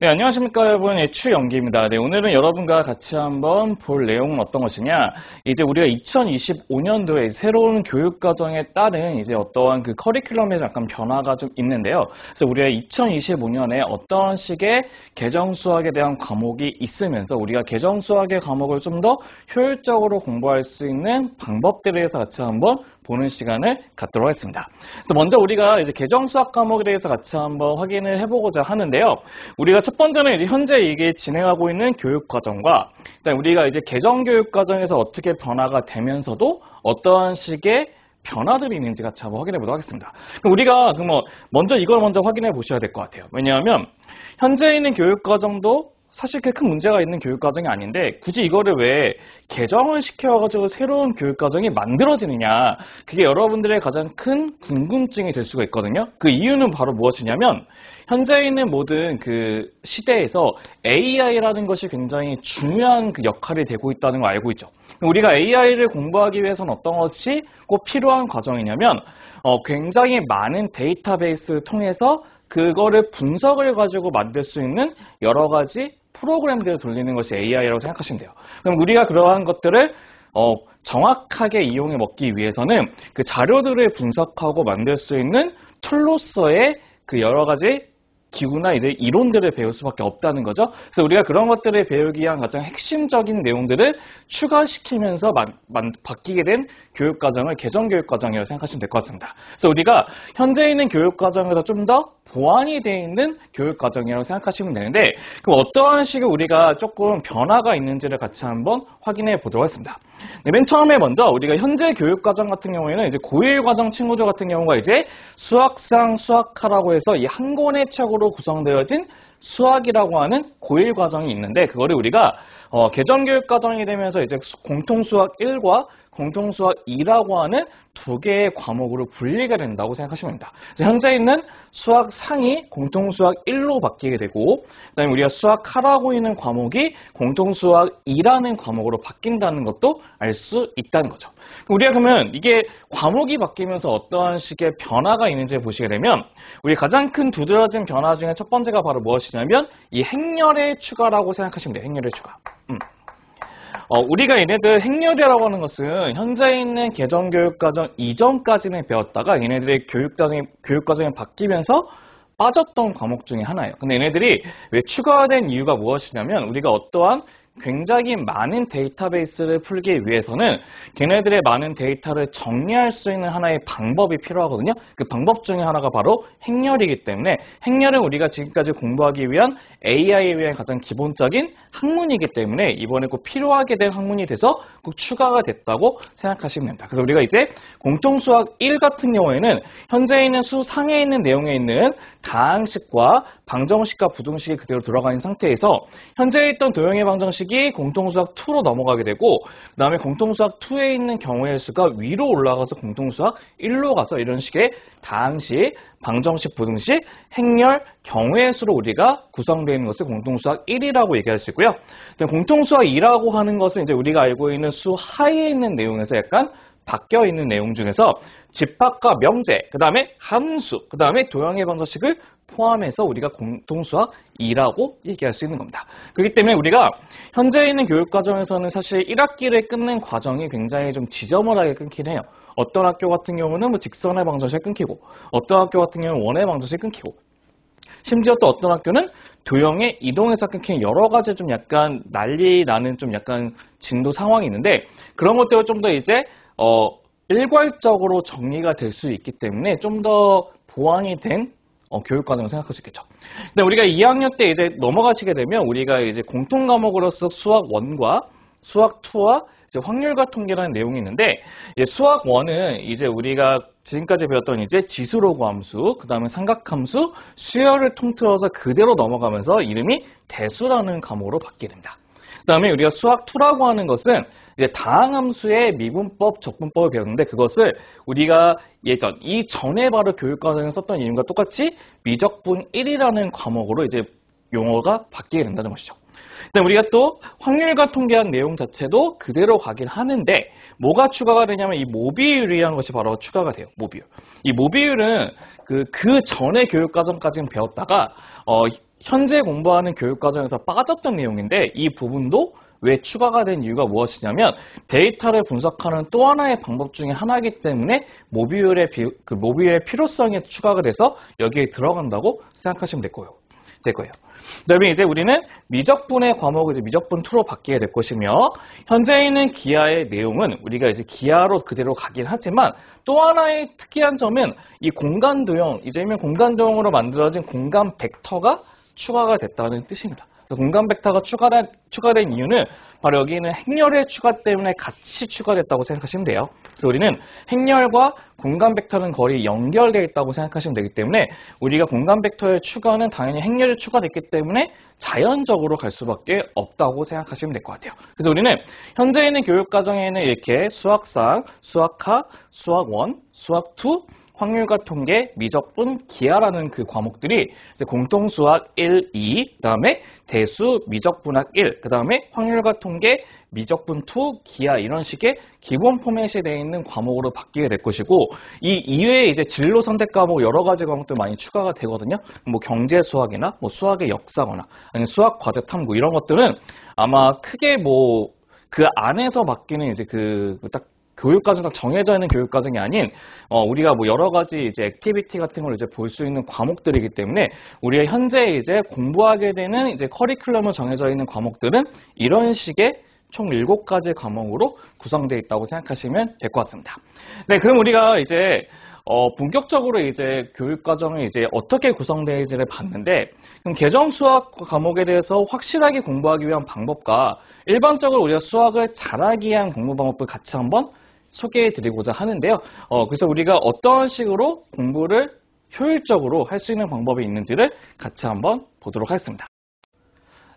네, 안녕하십니까, 여러분. 추영기입니다. 네, 오늘은 여러분과 같이 한번 볼 내용은 어떤 것이냐. 이제 우리가 2025년도에 새로운 교육과정에 따른 이제 어떠한 그 커리큘럼에 잠깐 변화가 좀 있는데요. 그래서 우리가 2025년에 어떤 식의 개정수학에 대한 과목이 있으면서 우리가 개정수학의 과목을 좀 더 효율적으로 공부할 수 있는 방법들에 대해서 같이 한번 보는 시간을 갖도록 하겠습니다. 그래서 먼저 우리가 이제 개정수학 과목에 대해서 같이 한번 확인을 해보고자 하는데요. 우리가 첫 번째는 이제 현재 이게 진행하고 있는 교육과정과 일단 우리가 이제 개정교육과정에서 어떻게 변화가 되면서도 어떠한 식의 변화들이 있는지 같이 한번 확인해 보도록 하겠습니다. 그럼 우리가 먼저 이걸 먼저 확인해 보셔야 될 것 같아요. 왜냐하면 현재 있는 교육과정도 사실 그렇게 큰 문제가 있는 교육과정이 아닌데 굳이 이거를 왜 개정을 시켜가지고 새로운 교육과정이 만들어지느냐, 그게 여러분들의 가장 큰 궁금증이 될 수가 있거든요. 그 이유는 바로 무엇이냐면 현재 있는 모든 그 시대에서 AI라는 것이 굉장히 중요한 그 역할이 되고 있다는 걸 알고 있죠. 우리가 AI를 공부하기 위해서는 어떤 것이 꼭 필요한 과정이냐면 굉장히 많은 데이터베이스를 통해서 그거를 분석을 가지고 만들 수 있는 여러 가지 프로그램들을 돌리는 것이 AI라고 생각하시면 돼요. 그럼 우리가 그러한 것들을 정확하게 이용해 먹기 위해서는 그 자료들을 분석하고 만들 수 있는 툴로서의 그 여러 가지 기구나 이제 이론들을 배울 수밖에 없다는 거죠. 그래서 우리가 그런 것들을 배우기 위한 가장 핵심적인 내용들을 추가시키면서 바뀌게 된 교육과정을 개정교육과정이라고 생각하시면 될 것 같습니다. 그래서 우리가 현재 있는 교육과정에서 좀 더 보완이 되어 있는 교육과정이라고 생각하시면 되는데, 그럼 어떠한 식의 우리가 조금 변화가 있는지를 같이 한번 확인해 보도록 하겠습니다. 네, 맨 처음에 먼저 우리가 현재 교육과정 같은 경우에는 이제 고1 과정 친구들 같은 경우가 이제 수학상 수학하라고 해서 이 한 권의 책으로 구성되어진 수학이라고 하는 고1 과정이 있는데, 그거를 우리가 개정교육과정이 되면서 이제 공통수학 1과 공통수학 2라고 하는 두 개의 과목으로 분리가 된다고 생각하시면 됩니다. 그래서 현재 있는 수학 상이 공통수학 1로 바뀌게 되고, 그다음에 우리가 수학하라고 있는 과목이 공통수학 2라는 과목으로 바뀐다는 것도 알 수 있다는 거죠. 우리가 그러면 이게 과목이 바뀌면서 어떠한 식의 변화가 있는지 보시게 되면, 우리 가장 큰 두드러진 변화 중에 첫 번째가 바로 무엇이냐면 이 행렬의 추가라고 생각하시면 돼요. 행렬의 추가. 우리가 얘네들 행렬이라고 하는 것은 현재 있는 개정교육과정 이전까지는 배웠다가 얘네들의 교육과정이 바뀌면서 빠졌던 과목 중에 하나예요. 근데 얘네들이 왜 추가된 이유가 무엇이냐면, 우리가 어떠한 굉장히 많은 데이터베이스를 풀기 위해서는 걔네들의 많은 데이터를 정리할 수 있는 하나의 방법이 필요하거든요. 그 방법 중에 하나가 바로 행렬이기 때문에, 행렬은 우리가 지금까지 공부하기 위한 AI에 위한 가장 기본적인 학문이기 때문에 이번에 꼭 필요하게 된 학문이 돼서 꼭 추가가 됐다고 생각하시면 됩니다. 그래서 우리가 이제 공통수학 1 같은 경우에는 현재 있는 수상에 있는 내용에 있는 다항식과 방정식과 부등식이 그대로 들어가 있는 상태에서 현재 있던 도형의 방정식이 공통수학 2로 넘어가게 되고, 그 다음에 공통수학 2에 있는 경우의 수가 위로 올라가서 공통수학 1로 가서 이런 식의 다항식, 방정식, 부등식, 행렬, 경우의 수로 우리가 구성되어 있는 것을 공통수학 1이라고 얘기할 수 있고요. 공통수학 2라고 하는 것은 이제 우리가 알고 있는 수 하에 있는 내용에서 약간 바뀌어 있는 내용 중에서 집합과 명제, 그 다음에 함수, 그 다음에 도형의 방정식을 포함해서 우리가 공통수학 2라고 얘기할 수 있는 겁니다. 그렇기 때문에 우리가 현재 있는 교육과정에서는 사실 1학기를 끊는 과정이 굉장히 좀 지저분하게 끊긴 해요. 어떤 학교 같은 경우는 뭐 직선의 방정식 끊기고, 어떤 학교 같은 경우는 원의 방정식 끊기고, 심지어 또 어떤 학교는 도형의 이동해서 끊기는 여러 가지 좀 약간 난리 나는 좀 약간 진도 상황이 있는데, 그런 것들을 좀 더 이제 일괄적으로 정리가 될 수 있기 때문에 좀 더 보완이 된 교육과정을 생각할 수 있겠죠. 근데 우리가 2학년 때 이제 넘어가시게 되면 우리가 이제 공통 과목으로서 수학 1과 수학 2와 이제 확률과 통계라는 내용이 있는데, 수학 1은 이제 우리가 지금까지 배웠던 이제 지수로그 함수, 그 다음에 삼각함수, 수열을 통틀어서 그대로 넘어가면서 이름이 대수라는 과목으로 바뀌게 됩니다. 그 다음에 우리가 수학 2라고 하는 것은 이제 다항함수의 미분법, 적분법을 배웠는데, 그것을 우리가 이전에 바로 교육과정에 썼던 이름과 똑같이 미적분 1이라는 과목으로 이제 용어가 바뀌게 된다는 것이죠. 근데 우리가 또 확률과 통계학 내용 자체도 그대로 가긴 하는데 뭐가 추가가 되냐면 이 모비율이라는 것이 바로 추가가 돼요. 모비율. 이 모비율은 그 전의 교육과정까지는 배웠다가 현재 공부하는 교육과정에서 빠졌던 내용인데 이 부분도 왜 추가가 된 이유가 무엇이냐면 데이터를 분석하는 또 하나의 방법 중에 하나이기 때문에 모비율의 필요성이 추가가 돼서 여기에 들어간다고 생각하시면 될 거예요. 그다음에 이제 우리는 미적분의 과목을 이제 미적분 2로 바뀌게 될 것이며 현재 있는 기하의 내용은 우리가 이제 기하로 그대로 가긴 하지만 또 하나의 특이한 점은 이 공간 도형으로 만들어진 공간 벡터가 추가가 됐다는 뜻입니다. 그래서 공간 벡터가 추가된 이유는 바로 여기 있는 행렬의 추가 때문에 같이 추가됐다고 생각하시면 돼요. 그래서 우리는 행렬과 공간 벡터는 거의 연결되어 있다고 생각하시면 되기 때문에 우리가 공간 벡터의 추가는 당연히 행렬이 추가됐기 때문에 자연적으로 갈 수밖에 없다고 생각하시면 될 것 같아요. 그래서 우리는 현재 있는 교육과정에는 이렇게 수학상, 수학하, 수학1, 수학2, 확률과 통계, 미적분, 기하라는 그 과목들이 이제 공통수학 1, 2, 그 다음에 대수, 미적분학 1, 그 다음에 확률과 통계, 미적분 2, 기하 이런 식의 기본 포맷이 되어 있는 과목으로 바뀌게 될 것이고 이 이외에 이제 진로 선택 과목 여러 가지 과목들 많이 추가가 되거든요. 뭐 경제 수학이나 뭐 수학의 역사거나 아니면 수학 과제 탐구 이런 것들은 아마 크게 뭐 그 안에서 바뀌는 이제 딱 교육과정 딱 정해져 있는 교육과정이 아닌 우리가 뭐 여러 가지 이제 액티비티 같은 걸 이제 볼 수 있는 과목들이기 때문에 우리가 현재 이제 공부하게 되는 이제 커리큘럼을 정해져 있는 과목들은 이런 식의 총 7가지 과목으로 구성되어 있다고 생각하시면 될 것 같습니다. 네, 그럼 우리가 이제 본격적으로 이제 교육과정이 이제 어떻게 구성되는지를 봤는데, 그럼 개정 수학 과목에 대해서 확실하게 공부하기 위한 방법과 일반적으로 우리가 수학을 잘하기 위한 공부 방법을 같이 한번 소개해 드리고자 하는데요. 그래서 우리가 어떤 식으로 공부를 효율적으로 할 수 있는 방법이 있는지를 같이 한번 보도록 하겠습니다.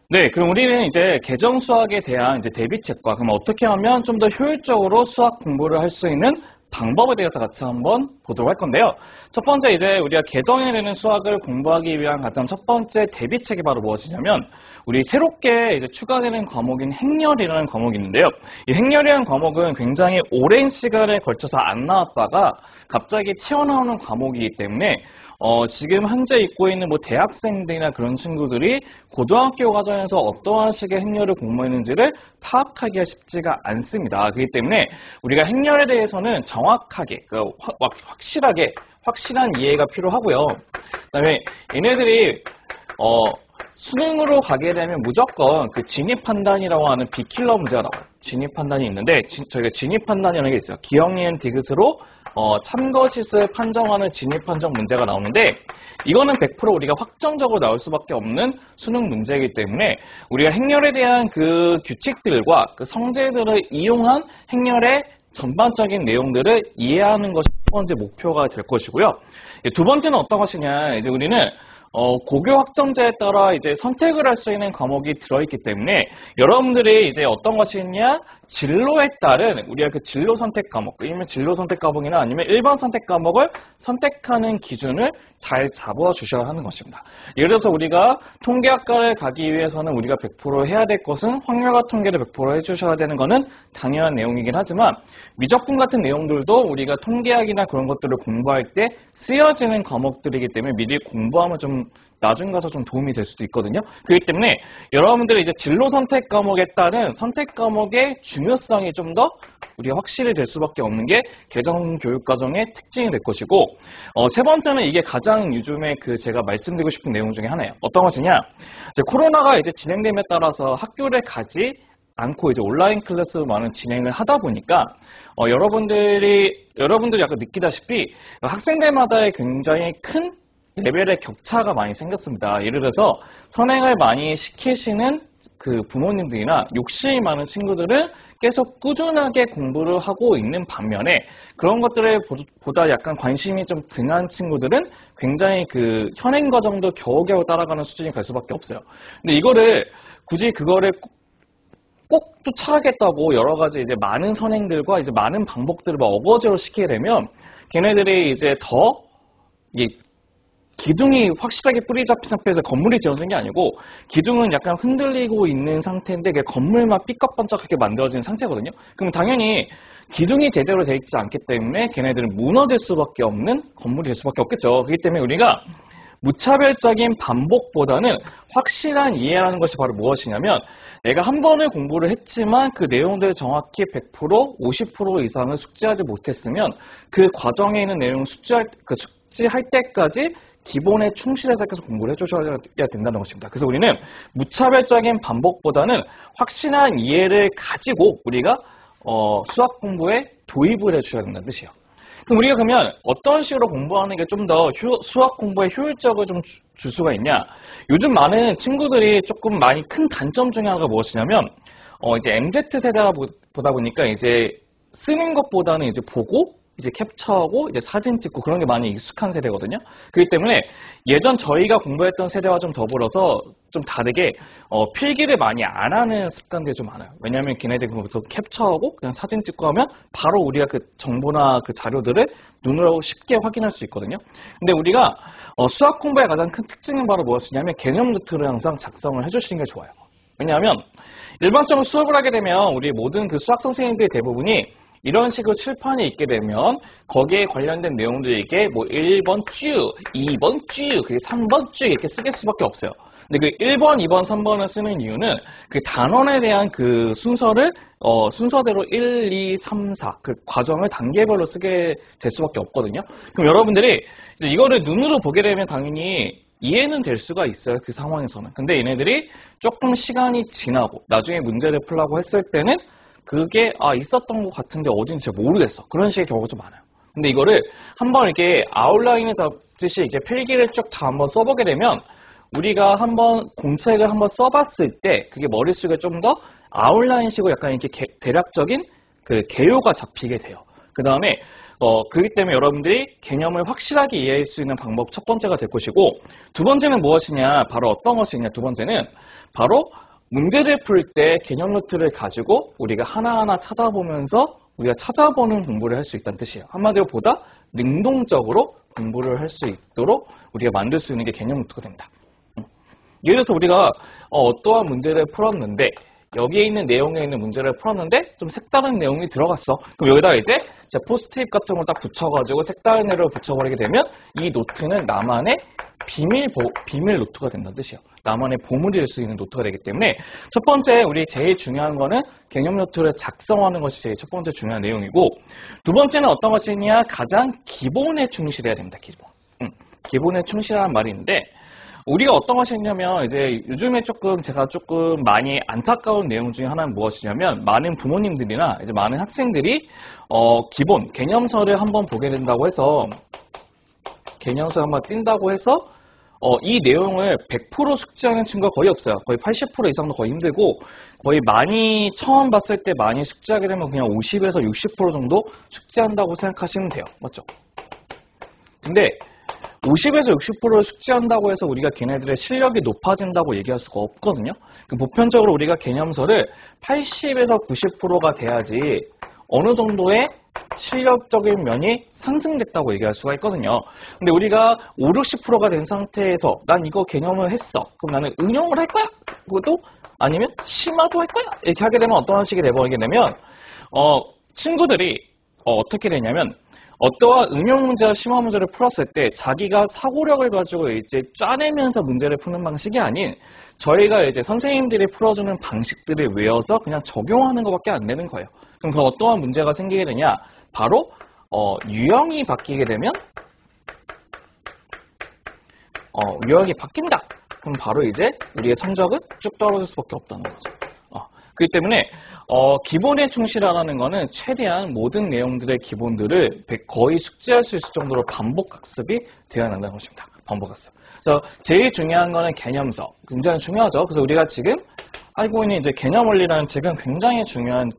네, 그럼 우리는 이제 개정 수학에 대한 이제 대비책과 그럼 어떻게 하면 좀 더 효율적으로 수학 공부를 할 수 있는 방법에 대해서 같이 한번 보도록 할 건데요. 첫 번째 이제 우리가 개정해야 되는 수학을 공부하기 위한 가장 첫 번째 대비책이 바로 무엇이냐면 우리 새롭게 이제 추가되는 과목인 행렬이라는 과목이 있는데요. 이 행렬이라는 과목은 굉장히 오랜 시간에 걸쳐서 안 나왔다가 갑자기 튀어나오는 과목이기 때문에 지금 현재 있고 있는 뭐 대학생들이나 그런 친구들이 고등학교 과정에서 어떠한 식의 행렬을 공부했는지를 파악하기가 쉽지가 않습니다. 그렇기 때문에 우리가 행렬에 대해서는 정확하게, 확실한 이해가 필요하고요. 그다음에 얘네들이 수능으로 가게 되면 무조건 그 진입 판단이라고 하는 비킬러 문제가 나와요. 진입 판단이 있는데 저희가 진입 판단이라는 게 있어요. 기억, 니은, 디귿으로 참거짓을 판정하는 진입 판정 문제가 나오는데 이거는 100% 우리가 확정적으로 나올 수밖에 없는 수능 문제이기 때문에 우리가 행렬에 대한 그 규칙들과 그 성질들을 이용한 행렬의 전반적인 내용들을 이해하는 것이 첫 번째 목표가 될 것이고요. 두 번째는 어떤 것이냐, 이제 우리는 고교 학점제에 따라 이제 선택을 할 수 있는 과목이 들어있기 때문에 여러분들이 이제 어떤 것이냐, 진로에 따른 우리가 그 진로 선택 과목, 아니면 진로 선택 과목이나 아니면 일반 선택 과목을 선택하는 기준을 잘 잡아주셔야 하는 것입니다. 예를 들어서 우리가 통계학과를 가기 위해서는 우리가 100% 해야 될 것은 확률과 통계를 100% 해주셔야 되는 것은 당연한 내용이긴 하지만 미적분 같은 내용들도 우리가 통계학이나 그런 것들을 공부할 때 쓰여지는 과목들이기 때문에 미리 공부하면 좀 나중 가서 좀 도움이 될 수도 있거든요. 그렇기 때문에 여러분들이 이제 진로 선택 과목에 따른 선택 과목의 중요성이 좀 더 우리가 확실히 될 수밖에 없는 게 개정 교육 과정의 특징이 될 것이고, 세 번째는 이게 가장 요즘에 제가 말씀드리고 싶은 내용 중에 하나예요. 어떤 것이냐? 이제 코로나가 이제 진행됨에 따라서 학교를 가지 않고 이제 온라인 클래스만은 진행을 하다 보니까 여러분들이 약간 느끼다시피 학생들마다의 굉장히 큰 레벨의 격차가 많이 생겼습니다. 예를 들어서 선행을 많이 시키시는 그 부모님들이나 욕심이 많은 친구들은 계속 꾸준하게 공부를 하고 있는 반면에 그런 것들에 보다 약간 관심이 좀 등한 친구들은 굉장히 그 현행 과정도 겨우겨우 따라가는 수준이 갈 수밖에 없어요. 근데 이거를 굳이 그거를 꼭 쫓아가겠다고 여러 가지 이제 많은 선행들과 이제 많은 방법들을 막 어거지로 시키게 되면 걔네들이 이제 더 기둥이 확실하게 뿌리 잡힌 상태에서 건물이 지어진 게 아니고 기둥은 약간 흔들리고 있는 상태인데 그게 건물만 삐까뻔쩍하게 만들어진 상태거든요. 그럼 당연히 기둥이 제대로 되어 있지 않기 때문에 걔네들은 무너질 수밖에 없는 건물이 될 수밖에 없겠죠. 그렇기 때문에 우리가 무차별적인 반복보다는 확실한 이해라는 것이 바로 무엇이냐면 내가 한 번을 공부를 했지만 그 내용들을 정확히 100%, 50% 이상을 숙지하지 못했으면 그 과정에 있는 내용을 숙지할 때까지 기본에 충실해서 계속 공부를 해주셔야 된다는 것입니다. 그래서 우리는 무차별적인 반복보다는 확실한 이해를 가지고 우리가 수학 공부에 도입을 해주셔야 된다는 뜻이에요. 그럼 우리가 그러면 어떤 식으로 공부하는 게 좀 더 수학 공부에 효율적으로 좀 줄 수가 있냐? 요즘 많은 친구들이 조금 많이 큰 단점 중에 하나가 무엇이냐면 이제 MZ 세대가 보다 보니까 이제 쓰는 것보다는 이제 보고 이제 캡처하고 이제 사진 찍고 그런 게 많이 익숙한 세대거든요. 그렇기 때문에 예전 저희가 공부했던 세대와 좀 더불어서 좀 다르게 필기를 많이 안 하는 습관들이 좀 많아요. 왜냐하면 걔네들이 보통 캡처하고 그냥 사진 찍고 하면 바로 우리가 그 정보나 그 자료들을 눈으로 쉽게 확인할 수 있거든요. 근데 우리가 수학 공부의 가장 큰 특징은 바로 무엇이냐면 개념 노트를 항상 작성을 해주시는 게 좋아요. 왜냐하면 일반적으로 수업을 하게 되면 우리 모든 그 수학 선생님들의 대부분이 이런 식으로 칠판이 있게 되면 거기에 관련된 내용들이 이게 뭐 1번 쭉, 2번 쭉, 3번 쭉 이렇게 쓰게 수밖에 없어요. 근데 그 1번, 2번, 3번을 쓰는 이유는 그 단원에 대한 그 순서를 순서대로 1, 2, 3, 4 그 과정을 단계별로 쓰게 될 수밖에 없거든요. 그럼 여러분들이 이제 이거를 눈으로 보게 되면 당연히 이해는 될 수가 있어요. 그 상황에서는. 근데 얘네들이 조금 시간이 지나고 나중에 문제를 풀라고 했을 때는 그게 있었던 것 같은데 어딘지 모르겠어. 그런 식의 경우가 좀 많아요. 근데 이거를 한번 이렇게 아웃라인을 잡듯이 이제 필기를 쭉 다 한번 써보게 되면 우리가 한번 공책을 한번 써봤을 때 그게 머릿속에 좀 더 아웃라인식으로 약간 이렇게 대략적인 그 개요가 잡히게 돼요. 그 다음에 그렇기 때문에 여러분들이 개념을 확실하게 이해할 수 있는 방법 첫 번째가 될 것이고 두 번째는 무엇이냐? 바로 어떤 것이냐? 두 번째는 바로 문제를 풀 때 개념 노트를 가지고 우리가 하나하나 찾아보면서 우리가 찾아보는 공부를 할 수 있다는 뜻이에요. 한마디로 보다 능동적으로 공부를 할 수 있도록 우리가 만들 수 있는 게 개념 노트가 됩니다. 예를 들어서 우리가 어떠한 문제를 풀었는데 여기에 있는 내용에 있는 문제를 풀었는데 좀 색다른 내용이 들어갔어. 그럼 여기다가 이제 포스트잇 같은 걸 딱 붙여가지고 색다른 애를 붙여버리게 되면 이 노트는 나만의 비밀 노트가 된다는 뜻이에요. 나만의 보물이 될 수 있는 노트가 되기 때문에 첫 번째 우리 제일 중요한 거는 개념 노트를 작성하는 것이 제일 첫 번째 중요한 내용이고 두 번째는 어떤 것이냐 가장 기본에 충실해야 됩니다. 기본에 충실하는 말이 있는데 우리가 어떤 것이 있냐면 이제 요즘에 제가 조금 많이 안타까운 내용 중에 하나는 무엇이냐면 많은 부모님들이나 이제 많은 학생들이 기본 개념서를 한번 보게 된다고 해서 개념서 한번 띈다고 해서 이 내용을 100% 숙지하는 친구가 거의 없어요. 거의 80% 이상도 거의 힘들고 거의 많이 처음 봤을 때 많이 숙지하게 되면 그냥 50에서 60% 정도 숙지한다고 생각하시면 돼요. 맞죠? 근데 50에서 60%를 숙지한다고 해서 우리가 걔네들의 실력이 높아진다고 얘기할 수가 없거든요. 보편적으로 우리가 개념서를 80에서 90%가 돼야지 어느 정도의 실력적인 면이 상승됐다고 얘기할 수가 있거든요. 근데 우리가 5, 60%가 된 상태에서 난 이거 개념을 했어. 그럼 나는 응용을 할 거야. 그것도 아니면 심화도 할 거야. 이렇게 하게 되면 어떤 식이 돼버리게 되면 친구들이 어떻게 되냐면 어떠한 응용 문제와 심화 문제를 풀었을 때 자기가 사고력을 가지고 이제 짜내면서 문제를 푸는 방식이 아닌 저희가 이제 선생님들이 풀어주는 방식들을 외워서 그냥 적용하는 것밖에 안 되는 거예요. 그럼 그 어떠한 문제가 생기게 되냐? 바로 유형이 바뀌게 되면 유형이 바뀐다. 그럼 바로 이제 우리의 성적은 쭉 떨어질 수밖에 없다는 거죠. 그렇기 때문에 기본에 충실하라는 거는 최대한 모든 내용들의 기본들을 거의 숙지할 수 있을 정도로 반복 학습이 되어야 한다는 것입니다. 반복 학습. 그래서 제일 중요한 거는 개념서. 굉장히 중요하죠. 그래서 우리가 지금 알고 있는 이제 개념 원리라는 책은 굉장히 중요한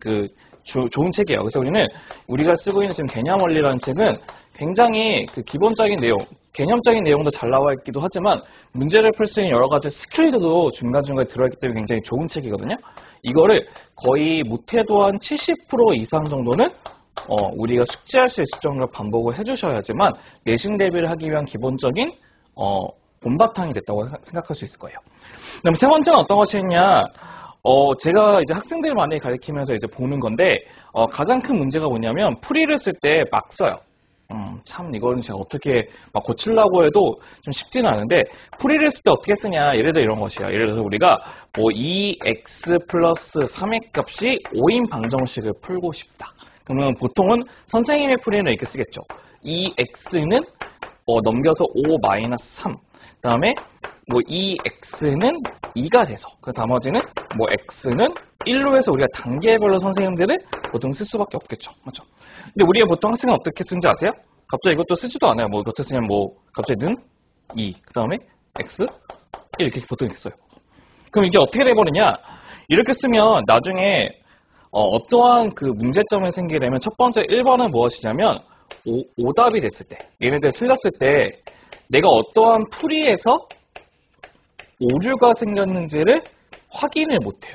좋은 책이에요. 그래서 우리가 쓰고 있는 지금 개념 원리라는 책은 굉장히 그 기본적인 내용, 개념적인 내용도 잘 나와 있기도 하지만 문제를 풀 수 있는 여러 가지 스킬들도 중간중간에 들어있기 때문에 굉장히 좋은 책이거든요. 이거를 거의 못해도 한 70% 이상 정도는 우리가 숙지할 수 있을 정도로 반복을 해주셔야지만 내신 대비를 하기 위한 기본적인 본바탕이 됐다고 생각할 수 있을 거예요. 그다음 세 번째는 어떤 것이냐? 제가 이제 학생들을 많이 가르치면서 이제 보는 건데, 가장 큰 문제가 뭐냐면, 풀이를 쓸 때 막 써요. 참, 이거는 제가 어떻게 막 고치려고 해도 좀 쉽지는 않은데, 풀이를 쓸 때 어떻게 쓰냐? 예를 들어 이런 것이야. 예를 들어서 우리가 뭐 2x 플러스 3의 값이 5인 방정식을 풀고 싶다. 그러면 보통은 선생님의 풀이는 이렇게 쓰겠죠. 2x는 넘겨서 5 마이너스 3. 그 다음에 뭐 2x는 2가 돼서 그 나머지는 뭐 x는 1로 해서 우리가 단계별로 선생님들은 보통 쓸 수밖에 없겠죠. 맞죠? 근데 우리가 보통 학생은 어떻게 쓰는지 아세요? 갑자기 이것도 쓰지도 않아요. 뭐 어떻게 쓰냐면 뭐 갑자기 는 2, 그 다음에 x 1 이렇게 보통 이렇게 써요. 그럼 이게 어떻게 돼버리냐? 이렇게 쓰면 나중에 어떠한 그 문제점이 생기게 되면 첫 번째 1번은 무엇이냐면 오답이 됐을 때, 얘네들 틀렸을 때 내가 어떠한 풀이에서 오류가 생겼는지를 확인을 못해요.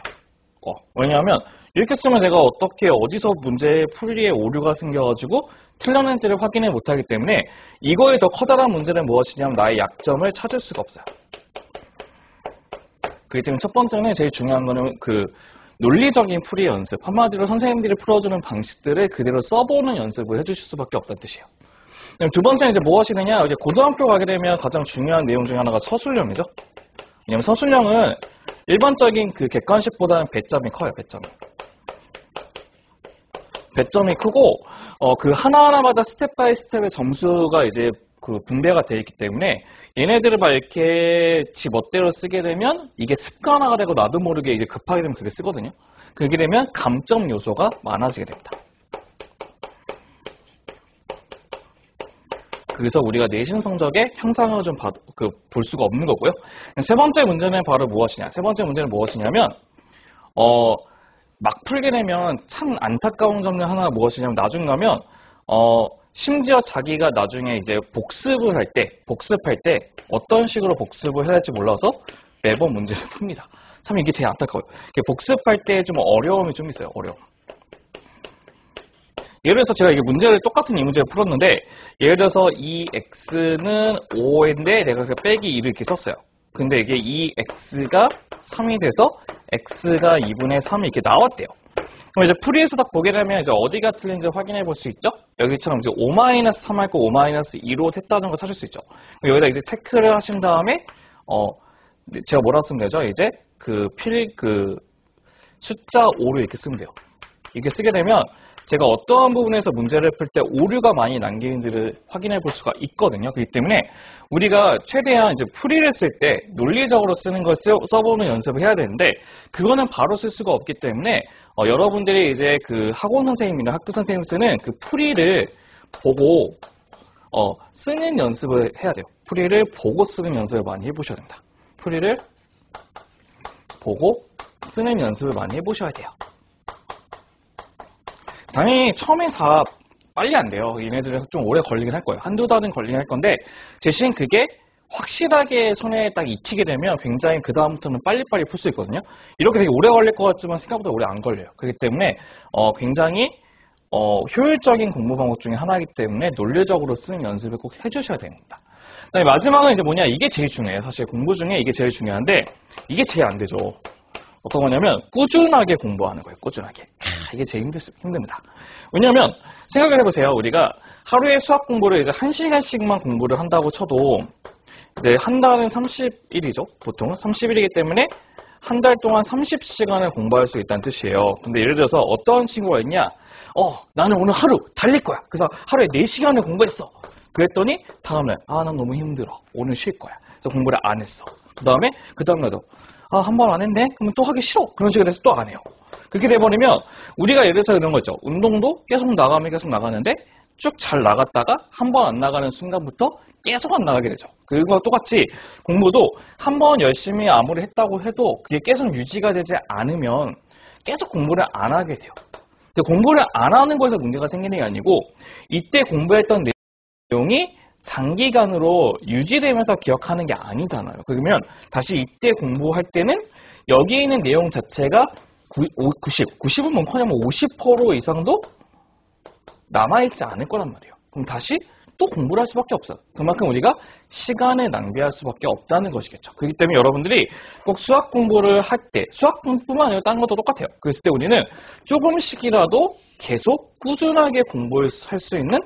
왜냐하면 이렇게 쓰면 내가 어떻게 어디서 문제의 풀이에 오류가 생겨가지고 틀렸는지를 확인을 못하기 때문에 이거에 더 커다란 문제는 무엇이냐면 나의 약점을 찾을 수가 없어요. 그렇기 때문에 첫 번째는 제일 중요한 거는 그 논리적인 풀이 연습, 한마디로 선생님들이 풀어주는 방식들을 그대로 써보는 연습을 해주실 수밖에 없다는 뜻이에요. 두 번째는 이제 무엇이느냐, 이제 고등학교 가게 되면 가장 중요한 내용 중에 하나가 서술형이죠. 왜냐면 서술형은 일반적인 그 객관식보다는 배점이 커요, 배점이. 배점이 크고, 그 하나하나마다 스텝 바이 스텝의 점수가 이제 그 분배가 되어 있기 때문에 얘네들을 막 이렇게 지 멋대로 쓰게 되면 이게 습관화가 되고 나도 모르게 이제 급하게 되면 그렇게 쓰거든요. 그렇게 되면 감점 요소가 많아지게 됩니다. 그래서 우리가 내신 성적의 향상을 좀 볼 수가 없는 거고요. 세 번째 문제는 바로 무엇이냐? 세 번째 문제는 무엇이냐면, 막 풀게 되면 참 안타까운 점 하나가 무엇이냐면, 나중 가면, 심지어 자기가 나중에 이제 복습할 때 어떤 식으로 복습을 해야 할지 몰라서 매번 문제를 풉니다. 참 이게 제일 안타까워요. 복습할 때 좀 어려움이 좀 있어요, 어려움. 예를 들어서 제가 이게 문제를 똑같은 이 문제를 풀었는데 예를 들어서 이 x는 5인데 내가 그 빼기 2를 이렇게 썼어요. 근데 이게 이 x가 3이 돼서 x가 2분의 3이 이렇게 나왔대요. 그럼 이제 풀이에서 딱 보게 되면 이제 어디가 틀린지 확인해 볼 수 있죠? 여기처럼 이제 5-3 할 거 5-2로 했다는 걸 찾을 수 있죠. 여기다 이제 체크를 하신 다음에 제가 뭐라 쓰면 되죠? 이제 그 숫자 5를 이렇게 쓰면 돼요. 이렇게 쓰게 되면 제가 어떠한 부분에서 문제를 풀 때 오류가 많이 남기는지를 확인해 볼 수가 있거든요. 그렇기 때문에 우리가 최대한 이제 풀이를 쓸 때 논리적으로 쓰는 걸 써보는 연습을 해야 되는데 그거는 바로 쓸 수가 없기 때문에 여러분들이 이제 그 학원 선생님이나 학교 선생님 쓰는 그 풀이를 보고 쓰는 연습을 해야 돼요. 풀이를 보고 쓰는 연습을 많이 해보셔야 됩니다. 풀이를 보고 쓰는 연습을 많이 해보셔야 돼요. 당연히 처음엔 다 빨리 안 돼요. 얘네들은 좀 오래 걸리긴 할 거예요. 한두 달은 걸리긴 할 건데 대신 그게 확실하게 손에 딱 익히게 되면 굉장히 그 다음부터는 빨리빨리 풀 수 있거든요. 이렇게 되게 오래 걸릴 것 같지만 생각보다 오래 안 걸려요. 그렇기 때문에 굉장히 효율적인 공부 방법 중에 하나이기 때문에 논리적으로 쓰는 연습을 꼭 해주셔야 됩니다. 그다음에 마지막은 이제 뭐냐, 이게 제일 중요해요. 사실 공부 중에 이게 제일 중요한데 이게 제일 안 되죠. 어떤 거냐면 꾸준하게 공부하는 거예요. 꾸준하게. 이게 제일 힘듭니다. 왜냐하면 생각을 해보세요. 우리가 하루에 수학 공부를 이제 1시간씩만 공부를 한다고 쳐도 이제 한 달은 30일이죠. 보통 30일이기 때문에 한 달 동안 30시간을 공부할 수 있다는 뜻이에요. 근데 예를 들어서 어떤 친구가 있냐? 나는 오늘 하루 달릴 거야. 그래서 하루에 4시간을 공부했어. 그랬더니 다음날 난 너무 힘들어. 오늘 쉴 거야. 그래서 공부를 안 했어. 그 다음날도 한 번 안 했네? 그러면 또 하기 싫어. 그런 식으로 해서 또 안 해요. 그렇게 돼버리면 우리가 예를 들어서 이런 거 있죠. 운동도 계속 나가는데 쭉 잘 나갔다가 한 번 안 나가는 순간부터 계속 안 나가게 되죠. 그거와 똑같이 공부도 한 번 열심히 아무리 했다고 해도 그게 계속 유지가 되지 않으면 계속 공부를 안 하게 돼요. 근데 공부를 안 하는 거에서 문제가 생기는 게 아니고 이때 공부했던 내용이 장기간으로 유지되면서 기억하는 게 아니잖아요. 그러면 다시 이때 공부할 때는 여기 있는 내용 자체가 90은 뭐 커냐면 50% 이상도 남아있지 않을 거란 말이에요. 그럼 다시 또 공부를 할 수밖에 없어요. 그만큼 우리가 시간을 낭비할 수밖에 없다는 것이겠죠. 그렇기 때문에 여러분들이 꼭 수학 공부를 할 때, 수학 공부뿐만 아니라 다른 것도 똑같아요. 그랬을 때 우리는 조금씩이라도 계속 꾸준하게 공부를 할 수 있는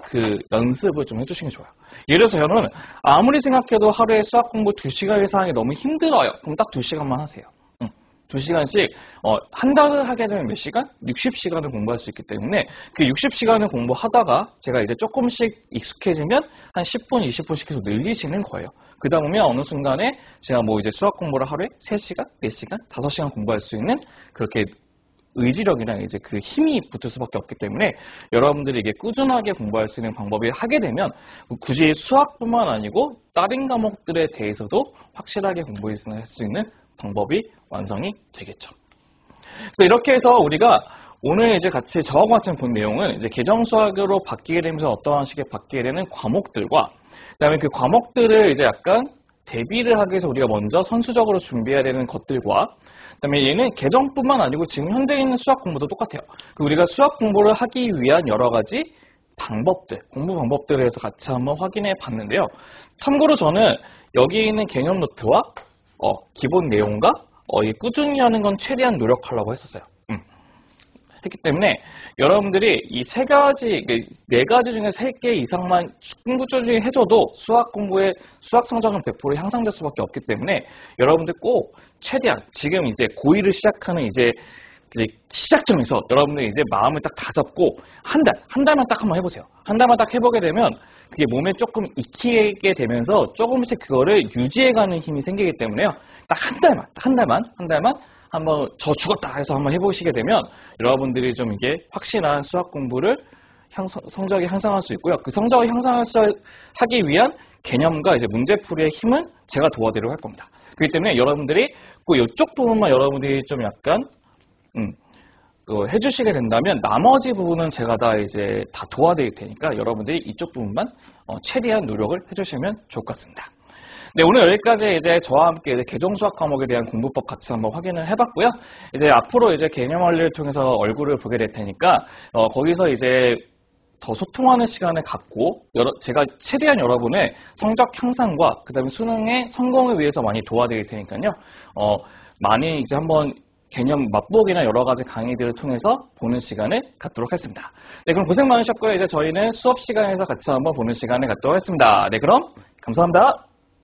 그 연습을 좀 해주시는 게 좋아요. 예를 들어서 저는 아무리 생각해도 하루에 수학 공부 2시간 이상 하기 너무 힘들어요. 그럼 딱 2시간만 하세요. 2시간씩 한 달을 하게 되면 몇 시간? 60시간을 공부할 수 있기 때문에 그 60시간을 공부하다가 제가 이제 조금씩 익숙해지면 한 10분, 20분씩 계속 늘리시는 거예요. 그러다 보면 어느 순간에 제가 뭐 이제 수학 공부를 하루에 3시간, 4시간, 5시간 공부할 수 있는 그렇게 의지력이랑 이제 그 힘이 붙을 수밖에 없기 때문에 여러분들이 이게 꾸준하게 공부할 수 있는 방법이 하게 되면 굳이 수학뿐만 아니고 다른 과목들에 대해서도 확실하게 공부할 수 있는 방법이 완성이 되겠죠. 그래서 이렇게 해서 우리가 오늘 이제 같이 저하고 같이 본 내용은 이제 계정수학으로 바뀌게 되면서 어떠한 식의 바뀌게 되는 과목들과 그다음에 그 과목들을 이제 약간 대비를 하기 위해서 우리가 먼저 선수적으로 준비해야 되는 것들과 그다음에 얘는 계정뿐만 아니고 지금 현재 있는 수학 공부도 똑같아요. 우리가 수학 공부를 하기 위한 여러 가지 방법들, 공부 방법들에 대해서 같이 한번 확인해 봤는데요. 참고로 저는 여기 있는 개념 노트와 기본 내용과 꾸준히 하는 건 최대한 노력하려고 했었어요. 했기 때문에 여러분들이 이 3가지, 4가지 중에 3개 이상만 꾸준히 해줘도 수학 공부의 수학 성적은 100% 향상될 수밖에 없기 때문에 여러분들 꼭 최대한 지금 이제 고1을 시작하는 이제 시작점에서 여러분들이 이제 마음을 딱 다잡고 한 달만 딱 한번 해보세요. 한 달만 딱 해보게 되면 그게 몸에 조금 익히게 되면서 조금씩 그거를 유지해가는 힘이 생기기 때문에요. 딱 한 달만 한번 저 죽었다 해서 한번 해보시게 되면 여러분들이 좀 이게 확실한 수학 공부를 성적이 향상할 수 있고요. 그 성적을 향상하기 위한 개념과 이제 문제풀이의 힘은 제가 도와드리려고 할 겁니다. 그렇기 때문에 여러분들이 그 이쪽 부분만 여러분들이 좀 약간 해주시게 된다면 나머지 부분은 제가 다 이제 다 도와드릴 테니까 여러분들이 이쪽 부분만 최대한 노력을 해주시면 좋을 것 같습니다. 네, 오늘 여기까지 이제 저와 함께 이제 계정수학 과목에 대한 공부법 같이 한번 확인을 해봤고요. 이제 앞으로 이제 개념 원리를 통해서 얼굴을 보게 될 테니까 거기서 이제 더 소통하는 시간을 갖고 제가 최대한 여러분의 성적 향상과 그다음에 수능의 성공을 위해서 많이 도와드릴 테니까요. 많이 이제 한번 개념 맛보기나 여러 가지 강의들을 통해서 보는 시간을 갖도록 하겠습니다. 네, 그럼 고생 많으셨고요. 이제 저희는 수업 시간에서 같이 한번 보는 시간을 갖도록 하겠습니다. 네, 그럼 감사합니다.